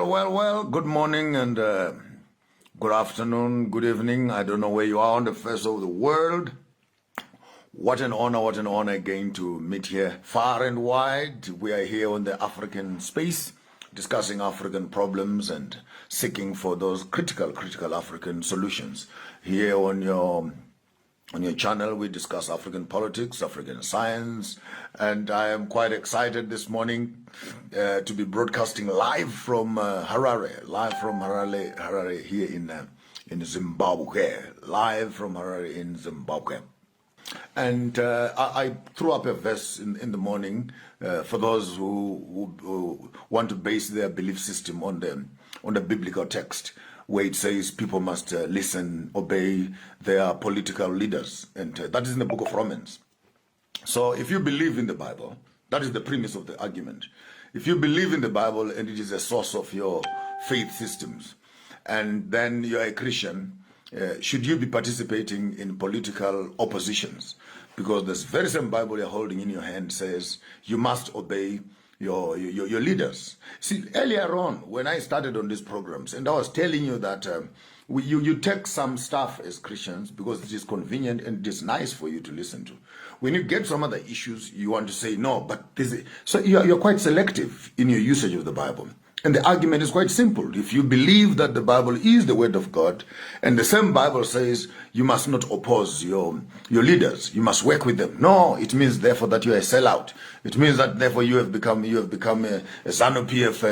Well, good morning and good afternoon, good evening. I don't know where you are on the face of the world. What an honor again to meet here far and wide. We are here on the African space, discussing African problems and seeking for those critical African solutions. Here on your channel, we discuss African politics, African science, and I am quite excited this morning to be broadcasting live from Harare, here in Zimbabwe, live from Harare in Zimbabwe. And I threw up a verse in the morning for those who want to base their belief system on the biblical text, where it says people must listen, obey their political leaders. And that is in the book of Romans. So if you believe in the Bible, that is the premise of the argument. If you believe in the Bible and it is a source of your faith systems, and then you're a Christian, should you be participating in political oppositions? Because this very same Bible you're holding in your hand says you must obey your leaders. See, earlier on, when I started on these programs, and I was telling you that you take some stuff as Christians because it is convenient and it is nice for you to listen to. When you get some other issues, you want to say, no, but this is... So you're quite selective in your usage of the Bible. And the argument is quite simple. If you believe that the Bible is the word of God, and the same Bible says you must not oppose your leaders, you must work with them. No, it means therefore that you're a sellout. It means that therefore you have become a ZANU-PF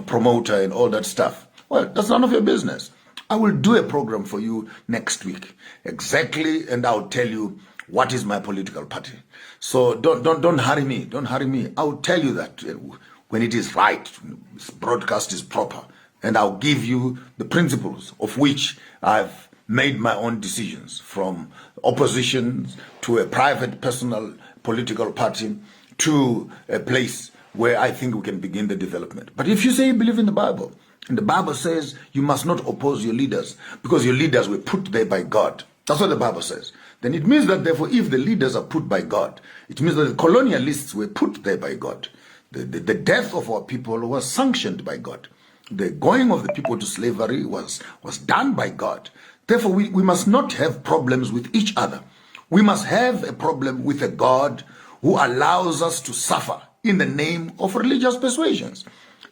promoter and all that stuff. Well, that's none of your business. I will do a program for you next week, exactly, and I'll tell you what is my political party. So don't hurry me. Don't hurry me. I'll tell you that when it is right, this broadcast is proper, and I'll give you the principles of which I've made my own decisions, from opposition to a private, personal political party to a place where I think we can begin the development. But if you say you believe in the Bible, and the Bible says you must not oppose your leaders because your leaders were put there by God, that's what the Bible says, then it means that therefore if the leaders are put by God, it means that the colonialists were put there by God. The death of our people was sanctioned by God. The going of the people to slavery was done by God. Therefore, we must not have problems with each other. We must have a problem with a God who allows us to suffer in the name of religious persuasions.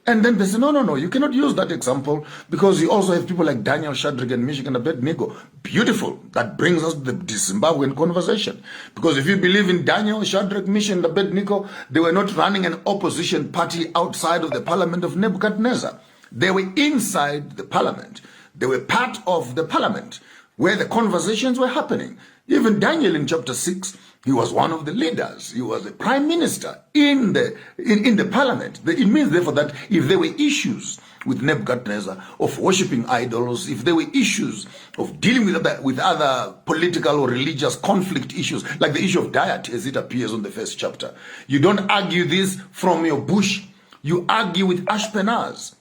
And then they say, no, you cannot use that example because you also have people like Daniel, Shadrach, and Meshach, and Abednego. Beautiful. That brings us to the Zimbabwean conversation. Because if you believe in Daniel, Shadrach, Meshach, and Abednego, they were not running an opposition party outside of the parliament of Nebuchadnezzar. They were inside the parliament. They were part of the parliament where the conversations were happening. Even Daniel in chapter 6, he was one of the leaders. He was a prime minister in the parliament. It means, therefore, that if there were issues with Nebuchadnezzar of worshipping idols, if there were issues of dealing with other political or religious conflict issues, like the issue of diet as it appears on the first chapter, you don't argue this from your bush. You argue with Ashpenaz,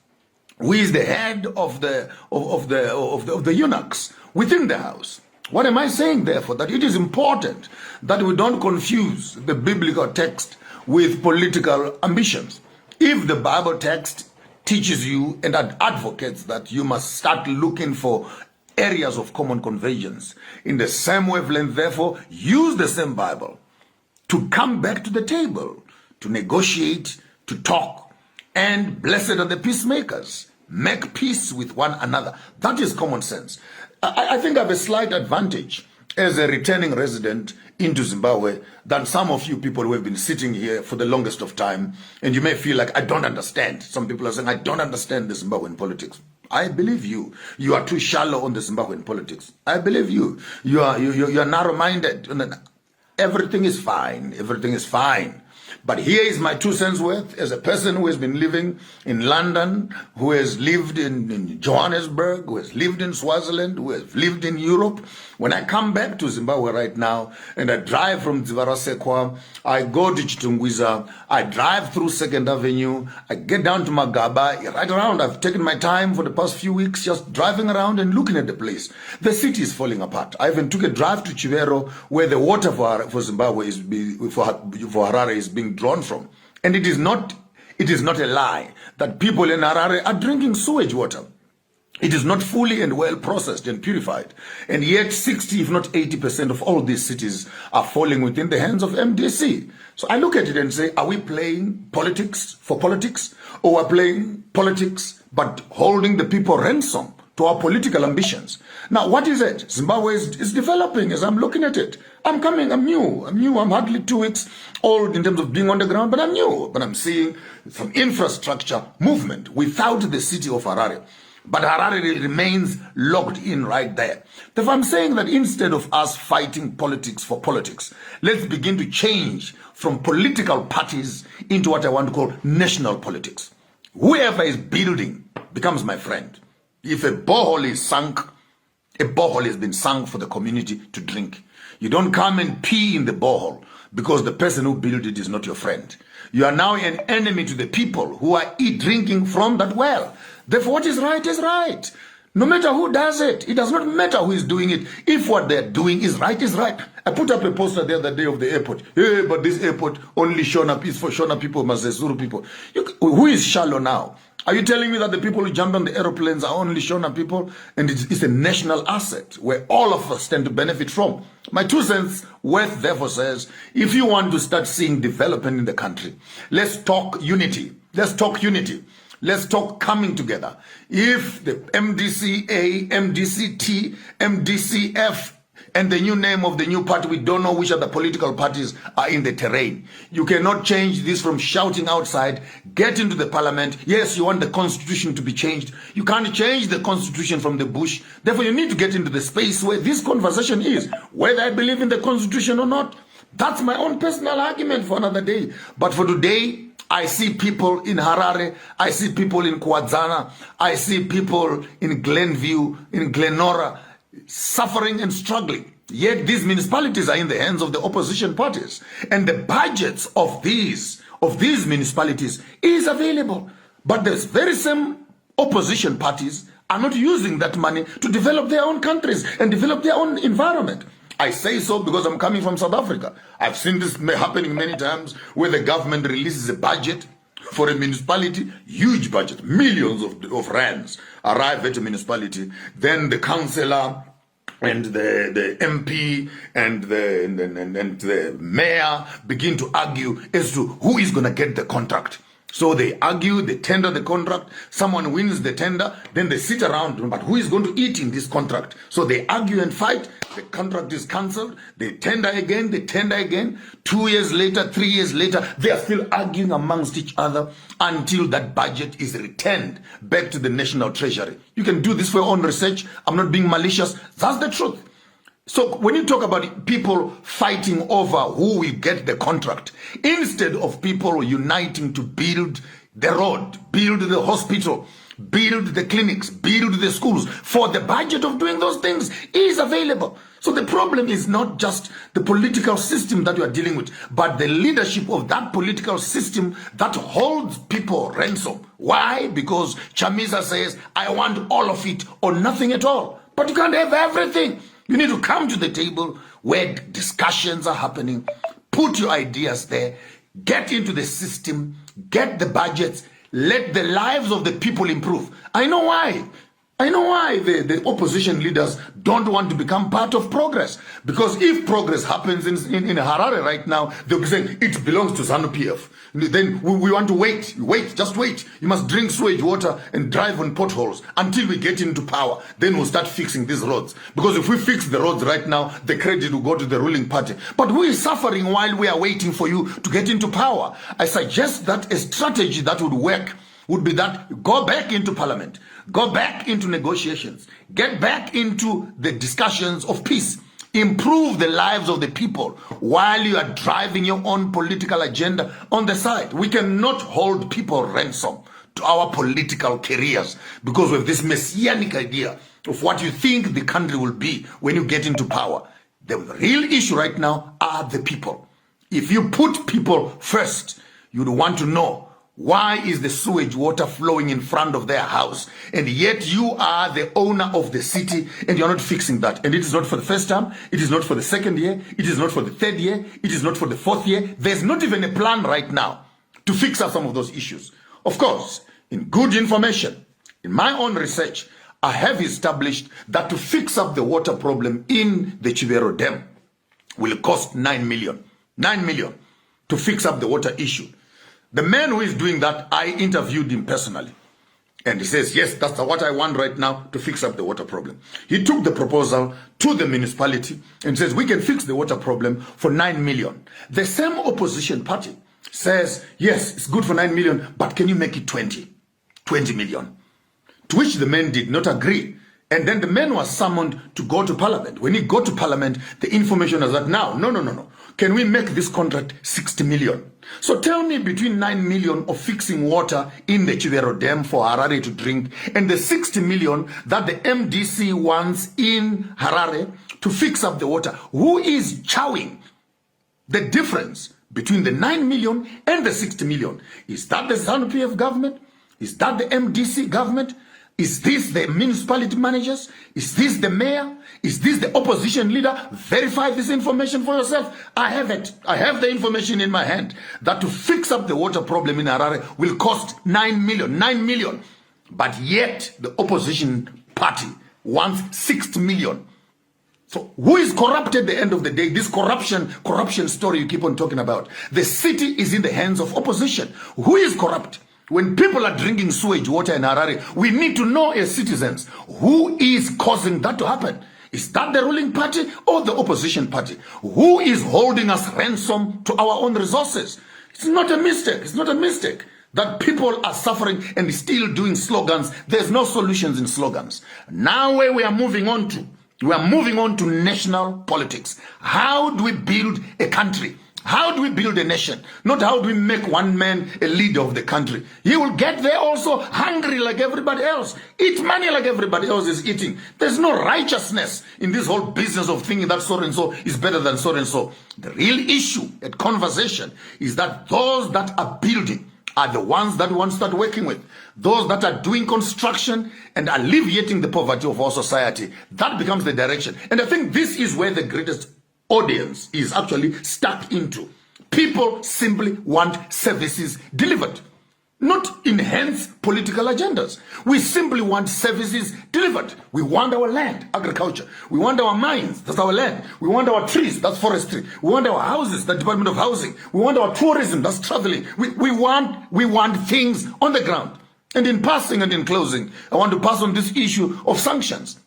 who is the head of the eunuchs within the house. What am I saying, therefore? That it is important that we don't confuse the biblical text with political ambitions. If the Bible text teaches you and advocates that you must start looking for areas of common convergence in the same wavelength, therefore, use the same Bible to come back to the table, to negotiate, to talk, and blessed are the peacemakers. Make peace with one another. That is common sense. I think I have a slight advantage as a returning resident into Zimbabwe than some of you people who have been sitting here for the longest of time, and you may feel like I don't understand. Some people are saying I don't understand the Zimbabwean politics. I believe you. You are too shallow on the Zimbabwean politics. I believe you. You are narrow-minded. Everything is fine. Everything is fine. But here is my 2 cents worth as a person who has been living in London, who has lived in Johannesburg, who has lived in Swaziland, who has lived in Europe. When I come back to Zimbabwe right now and I drive from Dzivarasekwa, I go to Chitungwiza, I drive through 2nd Avenue, I get down to Magaba, right around. I've taken my time for the past few weeks just driving around and looking at the place. The city is falling apart. I even took a drive to Chivero, where the water for Zimbabwe for Harare is being drawn from. And it is not It is not a lie that people in Harare are drinking sewage water. It is not fully and well processed and purified. And yet 60, if not 80% of all these cities are falling within the hands of MDC. So I look at it and say, are we playing politics for politics? Or are we playing politics but holding the people ransom to our political ambitions? Now, what is it? Zimbabwe is developing as I'm looking at it. I'm new. I'm hardly 2 weeks old in terms of being on the ground, but I'm new. But I'm seeing some infrastructure movement without the city of Harare. But Harare remains locked in right there. Therefore, I'm saying that instead of us fighting politics for politics, let's begin to change from political parties into what I want to call national politics. Whoever is building becomes my friend. If a borehole is sunk, a borehole has been sunk for the community to drink. You don't come and pee in the borehole because the person who built it is not your friend. You are now an enemy to the people who are drinking from that well. Therefore, what is right is right. No matter who does it, it does not matter who is doing it. If what they're doing is right, is right. I put up a poster the other day of the airport. Hey, but this airport only Shona is for Shona people, Mazezuru people. Who is shallow now? Are you telling me that the people who jump on the aeroplanes are only Shona people? And it's a national asset where all of us stand to benefit from. My 2 cents worth therefore says, if you want to start seeing development in the country, let's talk unity. Let's talk unity. Let's talk coming together. If the MDCA, MDCT, MDCF, and the new name of the new party, we don't know which other political parties are in the terrain. You cannot change this from shouting outside. Get into the parliament. Yes, you want the constitution to be changed. You can't change the constitution from the bush. Therefore, you need to get into the space where this conversation is. Whether I believe in the constitution or not, that's my own personal argument for another day. But for today, I see people in Harare, I see people in Kwadzana, I see people in Glenview, in Glenora, suffering and struggling. Yet these municipalities are in the hands of the opposition parties. And the budgets of these municipalities is available. But the very same opposition parties are not using that money to develop their own countries and develop their own environment. I say so because I'm coming from South Africa. I've seen this happening many times where the government releases a budget for a municipality, huge budget, millions of rands arrive at a municipality. Then the councillor and the MP and the mayor begin to argue as to who is going to get the contract. So they argue, they tender the contract, someone wins the tender, then they sit around, but who is going to eat in this contract? So they argue and fight, the contract is cancelled, they tender again, 2 years later, 3 years later, they are still arguing amongst each other until that budget is returned back to the national treasury. You can do this for your own research, I'm not being malicious, that's the truth. So when you talk about people fighting over who will get the contract, instead of people uniting to build the road, build the hospital, build the clinics, build the schools, for the budget of doing those things is available. So the problem is not just the political system that you are dealing with, but the leadership of that political system that holds people ransom. Why? Because Chamisa says, I want all of it or nothing at all. But you can't have everything. You need to come to the table where discussions are happening, put your ideas there, get into the system, get the budgets, let the lives of the people improve. I know why. The opposition leaders don't want to become part of progress. Because if progress happens in Harare right now, they'll be saying it belongs to ZANU-PF. Then we want to wait, just wait. You must drink sewage water and drive on potholes until we get into power. Then we'll start fixing these roads. Because if we fix the roads right now, the credit will go to the ruling party. But who is suffering while we are waiting for you to get into power? I suggest that a strategy that would work would be that go back into parliament, go back into negotiations, get back into the discussions of peace, improve the lives of the people while you are driving your own political agenda on the side. We cannot hold people ransom to our political careers because of this messianic idea of what you think the country will be when you get into power. The real issue right now are the people. If you put people first, you'd want to know, why is the sewage water flowing in front of their house? And yet you are the owner of the city and you're not fixing that. And it is not for the first time. It is not for the second year. It is not for the third year. It is not for the fourth year. There's not even a plan right now to fix up some of those issues. Of course, in good information, in my own research, I have established that to fix up the water problem in the Chivero Dam will cost 9 million. 9 million to fix up the water issue. The man who is doing that, I interviewed him personally. And he says, yes, that's what I want right now to fix up the water problem. He took the proposal to the municipality and says, we can fix the water problem for 9 million. The same opposition party says, yes, it's good for 9 million, but can you make it 20 million? To which the man did not agree. And then the man was summoned to go to parliament. When he got to parliament, the information was that now, no. Can we make this contract 60 million? So tell me, between 9 million of fixing water in the Chivero Dam for Harare to drink and the 60 million that the MDC wants in Harare to fix up the water, who is chowing the difference between the 9 million and the 60 million? Is that the ZANU-PF government? Is that the MDC government? Is this the municipality managers? Is this the mayor? Is this the opposition leader? Verify this information for yourself. I have it. I have the information in my hand that to fix up the water problem in Harare will cost 9 million. 9 million. But yet the opposition party wants 60 million. So who is corrupt at the end of the day? This corruption story you keep on talking about. The city is in the hands of opposition. Who is corrupt? When people are drinking sewage water in Harare, we need to know as citizens who is causing that to happen. Is that the ruling party or the opposition party? Who is holding us ransom to our own resources? It's not a mistake. It's not a mistake that people are suffering and still doing slogans. There's no solutions in slogans. Now where we are moving on to national politics. How do we build a country? How do we build a nation? Not how do we make one man a leader of the country. He will get there also hungry like everybody else. Eat money like everybody else is eating. There's no righteousness in this whole business of thinking that so and so is better than so and so. The real issue at conversation is that those that are building are the ones that we want to start working with. Those that are doing construction and alleviating the poverty of our society. That becomes the direction. And I think this is where the greatest audience is actually stuck into. People simply want services delivered, not enhance political agendas. We simply want services delivered. We want our land, agriculture. We want our mines, that's our land. We want our trees, that's forestry. We want our houses, the Department of Housing. We want our tourism, that's traveling. We want things on the ground. And in passing and in closing, I want to pass on this issue of sanctions.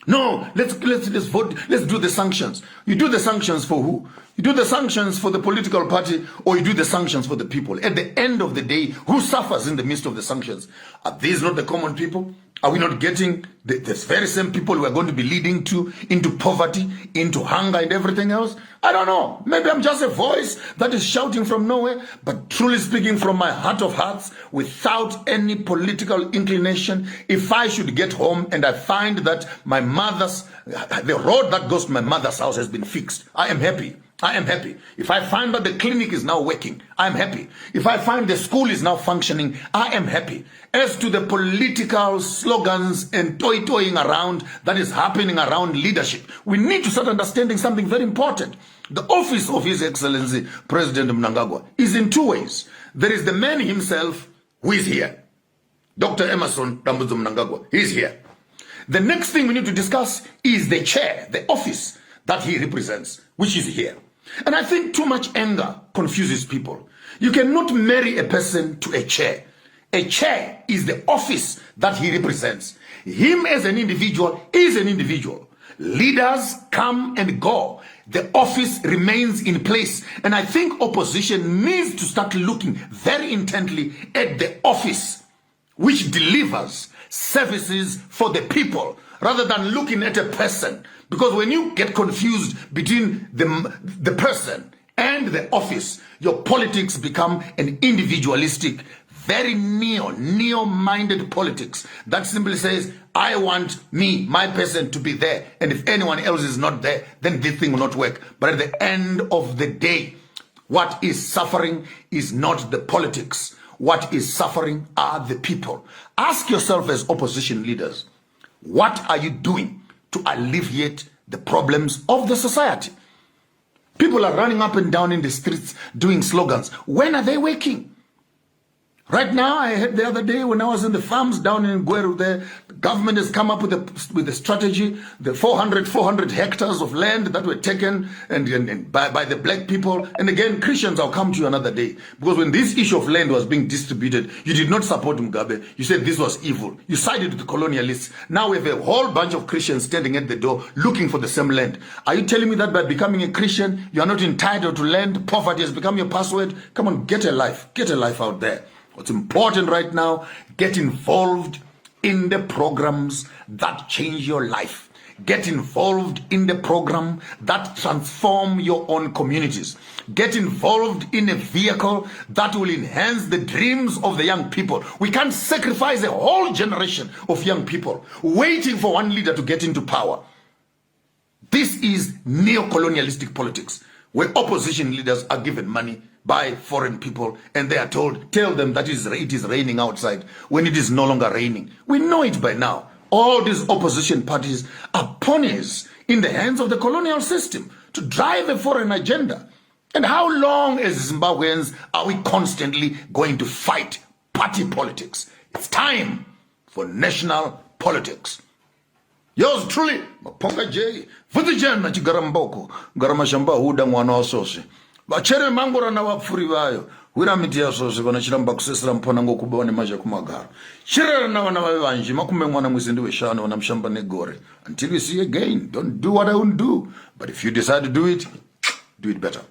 No, let's vote. Let's do the sanctions. You do the sanctions for who? You do the sanctions for the political party, or you do the sanctions for the people. At the end of the day, who suffers in the midst of the sanctions? Are these not the common people? Are we not getting the very same people we are going to be leading to into poverty, into hunger and everything else? I don't know. Maybe I'm just a voice that is shouting from nowhere, but truly speaking from my heart of hearts, without any political inclination, if I should get home and I find that the road that goes to my mother's house has been fixed, I am happy. I am happy. If I find that the clinic is now working, I'm happy. If I find the school is now functioning, I am happy. As to the political slogans and toying around that is happening around leadership, we need to start understanding something very important. The office of His Excellency President Mnangagwa is in two ways. There is the man himself who is here. Dr. Emerson Dambudzo Mnangagwa, he is here. The next thing we need to discuss is the chair, the office that he represents, which is here. And I think too much anger confuses people. You cannot marry a person to a chair. A chair is the office that he represents. Him as an individual is an individual. Leaders come and go. The office remains in place. And I think opposition needs to start looking very intently at the office which delivers services for the people, rather than looking at a person. Because when you get confused between the person and the office, your politics become an individualistic, very neo-minded politics that simply says, I want my person to be there. And if anyone else is not there, then this thing will not work. But at the end of the day, what is suffering is not the politics. What is suffering are the people. Ask yourself as opposition leaders, what are you doing to alleviate the problems of the society? People are running up and down in the streets doing slogans. When are they working? Right now, I heard the other day when I was in the farms down in Gweru there, the government has come up with a strategy, the 400 hectares of land that were taken and by the black people. And again, Christians, I'll come to you another day. Because when this issue of land was being distributed, you did not support Mugabe. You said this was evil. You sided with the colonialists. Now we have a whole bunch of Christians standing at the door looking for the same land. Are you telling me that by becoming a Christian, you are not entitled to land? Poverty has become your password? Come on, get a life. Get a life out there. What's important right now, get involved in the programs that change your life. Get involved in the program that transform your own communities. Get involved in a vehicle that will enhance the dreams of the young people. We can't sacrifice a whole generation of young people waiting for one leader to get into power. This is neo-colonialistic politics, where opposition leaders are given money by foreign people and they are told, tell them that it is raining outside when it is no longer raining. We know it by now. All these opposition parties are ponies in the hands of the colonial system to drive a foreign agenda. And how long as Zimbabweans are we constantly going to fight party politics? It's time for national politics. Yours truly, Maponga J. Vutijan Chigaramboko, Garamashamba Huda Wanosose. Bachere mangora na wapfuri bayo wira miti ya sose kona chiramba kusesera mpona ngokuba wane maja kumagara chirera na wana wavanji makume mwana mwizindi weshano wana mshamba negore. Until we see again, don't do what I won't do, but if you decide to do it better.